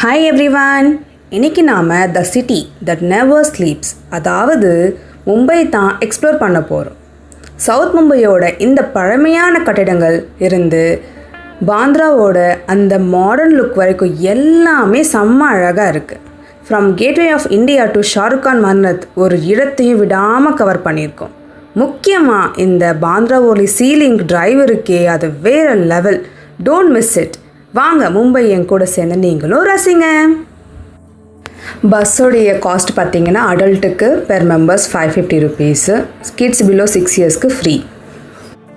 Hi everyone! இன்னைக்கு நாம் த city that never sleeps அதாவது மும்பை தான் எக்ஸ்ப்ளோர் பண்ண போகிறோம். சவுத் மும்பையோட இந்த பழமையான கட்டிடங்கள் இருந்து பாந்த்ராவோட அந்த மாடர்ன் லுக் வரைக்கும் எல்லாமே செம்ம அழகாக இருக்குது. From Gateway of India to Shahrukh Khan Mannat ஒரு இடத்தையும் விடாமல் கவர் பண்ணியிருக்கோம். முக்கியமாக இந்த பாந்த்ராவோலி சீலிங் டிரைவ் இருக்கே, அது வேறு லெவல். Don't miss it. வாங்க மும்பை என் கூட சேர்ந்து நீங்களும் ரசிங்க. பஸ்ஸோடைய காஸ்ட் பார்த்தீங்கன்னா அடல்ட்டுக்கு per members 550 rupees, kids below 6 இயர்ஸ்க்கு ஃப்ரீ.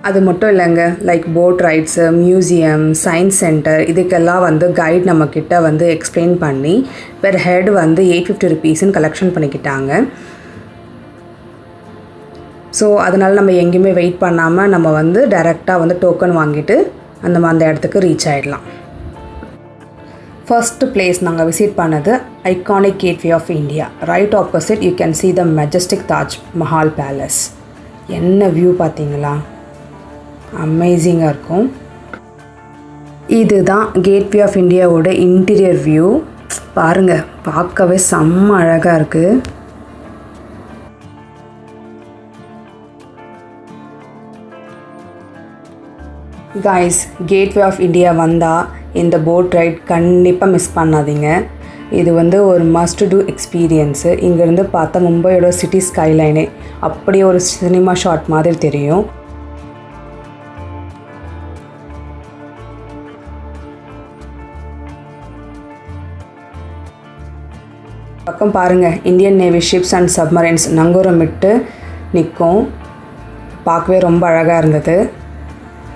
அது மட்டும் இல்லைங்க, like boat rides, museum, science centre இதுக்கெல்லாம் கைட் நம்மக்கிட்ட எக்ஸ்பிளைன் பண்ணி பெர் ஹெட் 850 ருபீஸ்ன்னு கலெக்ஷன் பண்ணிக்கிட்டாங்க. ஸோ அதனால் நம்ம எங்கேயுமே வெயிட் பண்ணாமல் நம்ம டைரெக்டாக டோக்கன் வாங்கிட்டு அந்த இடத்துக்கு ரீச் ஆகிடலாம். ஃபர்ஸ்ட் பிளேஸ் நாங்கள் விசிட் பண்ணது iconic Gateway of India. Right opposite you can see the majestic Taj Mahal palace. என்ன வியூ பார்த்தீங்களா, அமேசிங்காக இருக்கும். இதுதான் கேட்வே ஆஃப் இந்தியாவோட இன்டீரியர் வியூ. பாருங்கள், பார்க்கவே செம்ம அழகாக இருக்குது. கைஸ், கேட்வே ஆஃப் இந்தியா வந்தால் இந்த போட் ரைட் கண்டிப்பாக மிஸ் பண்ணாதீங்க. இது ஒரு மஸ்ட் டூ எக்ஸ்பீரியன்ஸு. இங்கேருந்து பார்த்தா மும்பையோட சிட்டி ஸ்கைலைனே அப்படியே ஒரு சினிமா ஷாட் மாதிரி தெரியும். பக்கம் பாருங்கள், Indian navy ships and submarines நங்கூரமிட்டு நிற்கும். பார்க்கவே ரொம்ப அழகாக இருந்தது.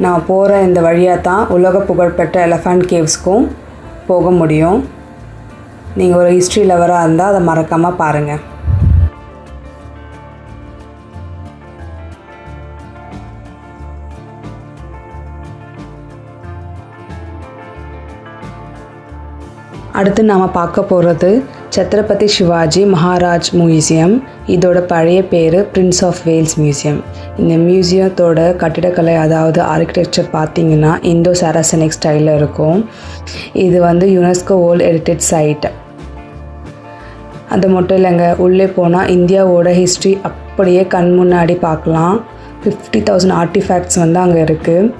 நான் போகிற இந்த வழியாக தான் உலக புகழ்பெற்ற எலஃபண்ட் கேவ்ஸ்க்கும் போக முடியும். நீங்கள் ஒரு ஹிஸ்ட்ரி லவராக இருந்தால் அதை மறக்காமல் பாருங்கள். அடுத்து நாம் பார்க்க போகிறது சத்ரபதி சிவாஜி மகாராஜ் மியூசியம். இதோட பழைய பேர் பிரின்ஸ் ஆஃப் வேல்ஸ் மியூசியம். இந்த மியூசியத்தோட கட்டிடக்கலை அதாவது ஆர்கிடெக்சர் பார்த்திங்கன்னா இந்தோ சாராசனிக் ஸ்டைலில் இருக்கும். இது யுனெஸ்கோ வேர்ல்ட் ஹெரிட்டேஜ் சைட். அது மட்டும் இல்லைங்க, உள்ளே போனால் இந்தியாவோட ஹிஸ்ட்ரி அப்படியே கண் முன்னாடி பார்க்கலாம். 50,000 ஆர்டிஃபேக்ட்ஸ் அங்கே இருக்குது.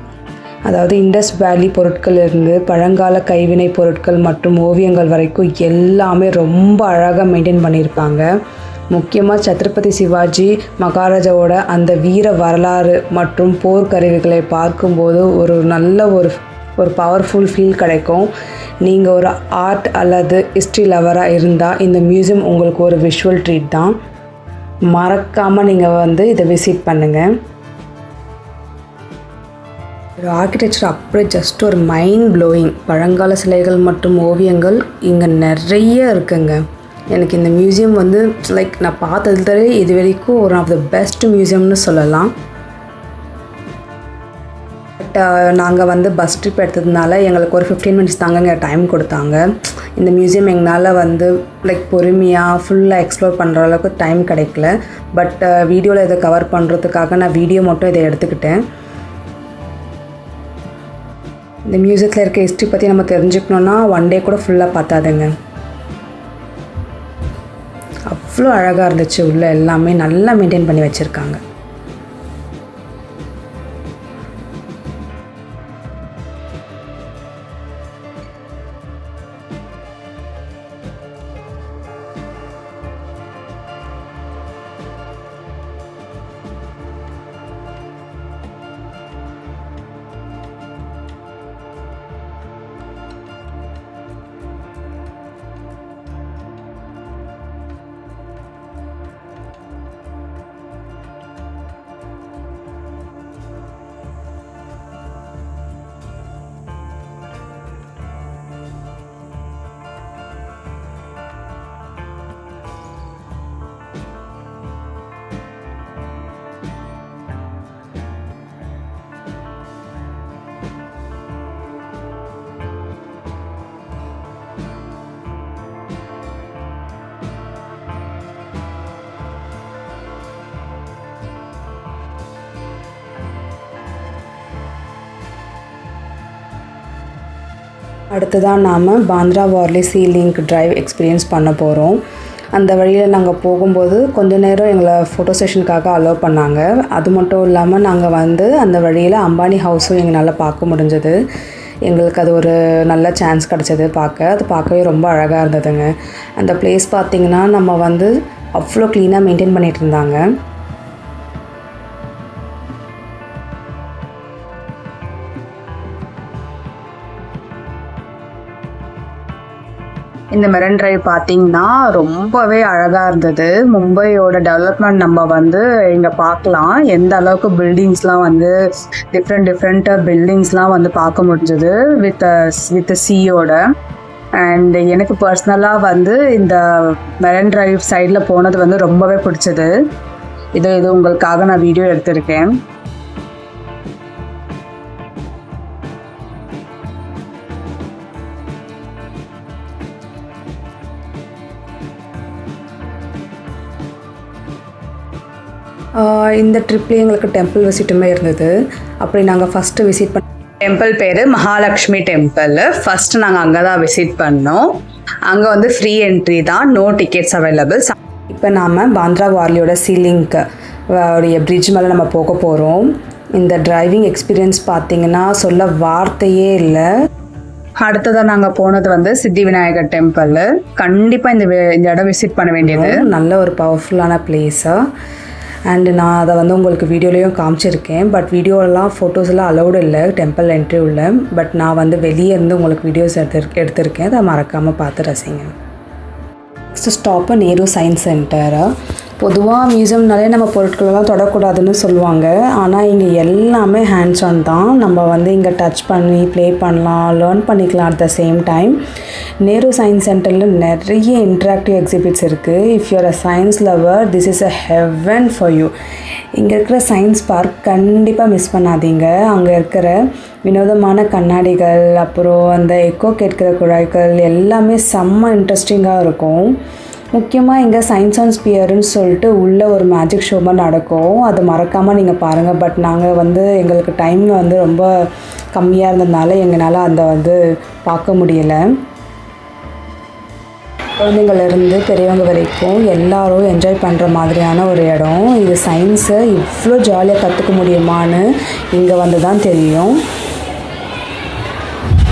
அதாவது இண்டஸ் வேலி பொருட்கள் இருந்து பழங்கால கைவினை பொருட்கள் மற்றும் ஓவியங்கள் வரைக்கும் எல்லாமே ரொம்ப அழகாக மெயின்டைன் பண்ணியிருப்பாங்க. முக்கியமாக சத்ரபதி சிவாஜி மகாராஜாவோட அந்த வீர வரலாறு மற்றும் போர்க்கருவிகளை பார்க்கும்போது ஒரு நல்ல ஒரு பவர்ஃபுல் ஃபீல் கிடைக்கும். நீங்கள் ஒரு ஆர்ட் அல்லது ஹிஸ்ட்ரி லவராக இருந்தால் இந்த மியூசியம் உங்களுக்கு ஒரு விஷுவல் ட்ரீட் தான். மறக்காமல் நீங்கள் இதை விசிட் பண்ணுங்கள். ஒரு ஆர்கிடெக்சர் அப்படியே ஜஸ்ட் ஒரு மைண்ட் ப்ளோயிங். பழங்கால சிலைகள் மற்றும் ஓவியங்கள் இங்கே நிறைய இருக்குங்க. எனக்கு இந்த மியூசியம் லைக் நான் பார்த்ததுலேயே இது வரைக்கும் ஒரு ஆஃப் த பெஸ்ட் மியூசியம்னு சொல்லலாம். பட் நாங்கள் பஸ் ட்ரிப் எடுத்ததுனால எங்களுக்கு ஒரு 15 மினிட்ஸ் தாங்க டைம் கொடுத்தாங்க. இந்த மியூசியம் எங்களால் லைக் பொறுமையாக ஃபுல்லாக எக்ஸ்ப்ளோர் பண்ணுற அளவுக்கு டைம் கிடைக்கல. பட் வீடியோவில் இதை கவர் பண்ணுறதுக்காக நான் வீடியோ மட்டும் இதை எடுத்துக்கிட்டேன். இந்த மியூசியத்தில் இருக்க ஹிஸ்ட்ரி பற்றி நம்ம தெரிஞ்சுக்கணுன்னா 1 டே கூட ஃபுல்லாக பார்த்தாதுங்க. அவ்வளோ அழகாக இருந்துச்சு. உள்ள எல்லாமே நல்லா மெயின்டைன் பண்ணி வச்சுருக்காங்க. அடுத்ததான் நாம் பாந்த்ரா வார்லி சீ லிங்க் டிரைவ் எக்ஸ்பீரியன்ஸ் பண்ண போகிறோம். அந்த வழியில் நாங்கள் போகும்போது கொஞ்ச நேரம் எங்களை ஃபோட்டோ செஷனுக்காக அலோவ் பண்ணாங்க. அது மட்டும் இல்லாமல் நாங்கள் வந்து அந்த வழியில் அம்பானி ஹவுஸும் எங்களால் பார்க்க முடிஞ்சது. எங்களுக்கு அது ஒரு நல்ல சான்ஸ் கிடச்சது பார்க்க. அது பார்க்கவே ரொம்ப அழகாக இருந்ததுங்க. அந்த பிளேஸ் பார்த்திங்கன்னா நம்ம வந்து அவ்வளோ க்ளீனாக மெயின்டைன் பண்ணிகிட்டு இருந்தாங்க. இந்த மெரன் டிரைவ் பார்த்திங்கன்னா ரொம்பவே அழகாக இருந்தது. மும்பையோட டெவலப்மெண்ட் நம்ம வந்து இங்கே பார்க்கலாம். எந்த அளவுக்கு பில்டிங்ஸ்லாம் வந்து டிஃப்ரெண்ட் பில்டிங்ஸ்லாம் வந்து பார்க்க முடிஞ்சது வித் சீயோட. அண்ட் எனக்கு பர்சனலாக வந்து இந்த மெரன் டிரைவ் சைடில் போனது வந்து ரொம்பவே பிடிச்சது. இது உங்களுக்காக நான் வீடியோ எடுத்திருக்கேன். இந்த ட்ரிப்லேயே எங்களுக்கு டெம்பிள் விசிட்டுமே இருந்தது. அப்படி நாங்கள் ஃபஸ்ட்டு விசிட் பண்ண டெம்பிள் பேர் மகாலட்சுமி டெம்பிள். ஃபஸ்ட்டு நாங்கள் அங்கே தான் விசிட் பண்ணோம். அங்கே வந்து ஃப்ரீ என்ட்ரி தான், நோ டிக்கெட்ஸ் அவைலபிள். இப்போ நாம் பாந்த்ரா வார்லியோட சீ லிங்க் உடைய பிரிட்ஜ் மேலே நம்ம போக போகிறோம். இந்த டிரைவிங் எக்ஸ்பீரியன்ஸ் பார்த்திங்கன்னா சொல்ல வார்த்தையே இல்லை. அடுத்ததாக நாங்கள் போனது வந்து சித்தி விநாயகர் டெம்பிள். கண்டிப்பாக இந்த இடம் விசிட் பண்ண வேண்டியது. நல்ல ஒரு பவர்ஃபுல்லான பிளேஸாக. அண்டு நான் அதை வந்து உங்களுக்கு வீடியோலேயும் காமிச்சிருக்கேன். பட் வீடியோலாம் ஃபோட்டோஸ்லாம் அலௌடு இல்லை டெம்பிள் என்ட்ரி உள்ள. பட் நான் வந்து வெளியே இருந்து உங்களுக்கு வீடியோஸ் எடுத்திருக்கேன். அதை மறக்காமல் பார்த்து ரசிங்க. Next stop Nehru science centre. பொதுவாக மியூசியம்னாலே நம்ம பொருட்களெல்லாம் தொடக்கூடாதுன்னு சொல்லுவாங்க. ஆனால் இங்கே எல்லாமே ஹேண்ட்ஸ் ஆன் தான். நம்ம வந்து இங்கே டச் பண்ணி ப்ளே பண்ணலாம், லேர்ன் பண்ணிக்கலாம். At the same time Nehru science சென்டரில் நிறைய இன்ட்ராக்டிவ் எக்ஸிபிட்ஸ் இருக்குது. If you're a science lover, this is a heaven for you. இங்கே இருக்கிற சயின்ஸ் பார்க் கண்டிப்பாக மிஸ் பண்ணாதீங்க. அங்கே இருக்கிற வினோதமான கண்ணாடிகள், அப்புறம் அந்த எக்கோ கேட்கிற குழாய்கள் எல்லாமே செம்ம இன்ட்ரெஸ்டிங்காக இருக்கும். முக்கியமாக இங்கே சயின்ஸ் அண்ட் ஸ்பியர்னு சொல்லிட்டு உள்ளே ஒரு மேஜிக் ஷோமாக நடக்கும். அது மறக்காமல் நீங்கள் பாருங்கள். பட் நாங்கள் வந்து எங்களுக்கு டைம் வந்து ரொம்ப கம்மியாக இருந்ததுனால எங்களால் அந்த வந்து பார்க்க முடியலை. குழந்தைங்கள்லேருந்து பெரியவங்க வரைக்கும் எல்லோரும் என்ஜாய் பண்ணுற மாதிரியான ஒரு இடம் இது. சயின்ஸை இவ்வளோ ஜாலியாக கற்றுக்க முடியுமான்னு இங்கே வந்து தான் தெரியும்.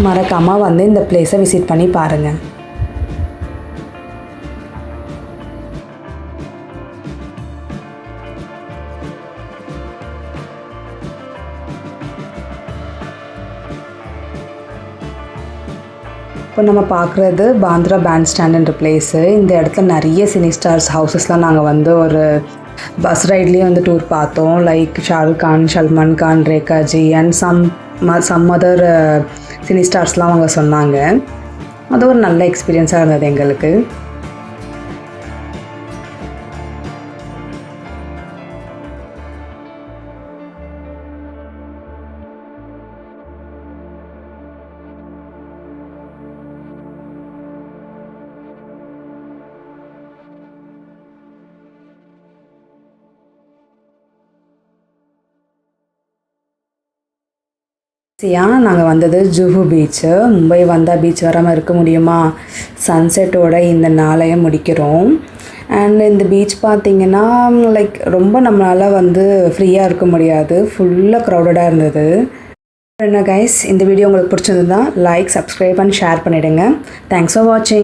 மறக்காமல் வந்து இந்த பிளேஸை விசிட் பண்ணி பாருங்கள். இப்போ நம்ம பார்க்குறது பாந்த்ரா பேண்ட் ஸ்டாண்டுன்ற பிளேஸு. இந்த இடத்துல நிறைய சினி ஸ்டார்ஸ் ஹவுசஸ்லாம் நாங்கள் வந்து ஒரு பஸ் ரைட்லேயே வந்து டூர் பார்த்தோம். Like Shahrukh Khan, Salman Khan, Rekhaji and some other cine ஸ்டார்ஸ்லாம் அவங்க சொன்னாங்க. அது ஒரு நல்ல எக்ஸ்பீரியன்ஸாக இருந்தது எங்களுக்கு. நாங்கள் வந்தது ஜூஹு பீச்சு. மும்பை வந்தால் பீச் வராமல் இருக்க முடியுமா? சன்செட்டோட இந்த நாளையை முடிக்கிறோம். அண்ட் இந்த பீச் பார்த்திங்கன்னா லைக் ரொம்ப நம்மளால் வந்து ஃப்ரீயாக இருக்க முடியாது. ஃபுல்லாக க்ரௌடடாக இருந்தது. என்ன கைஸ், இந்த வீடியோ உங்களுக்கு பிடிச்சிருந்தா லைக், சப்ஸ்கிரைப் அண்ட் ஷேர் பண்ணிவிடுங்க. தேங்க்ஸ் ஃபார் வாட்சிங்.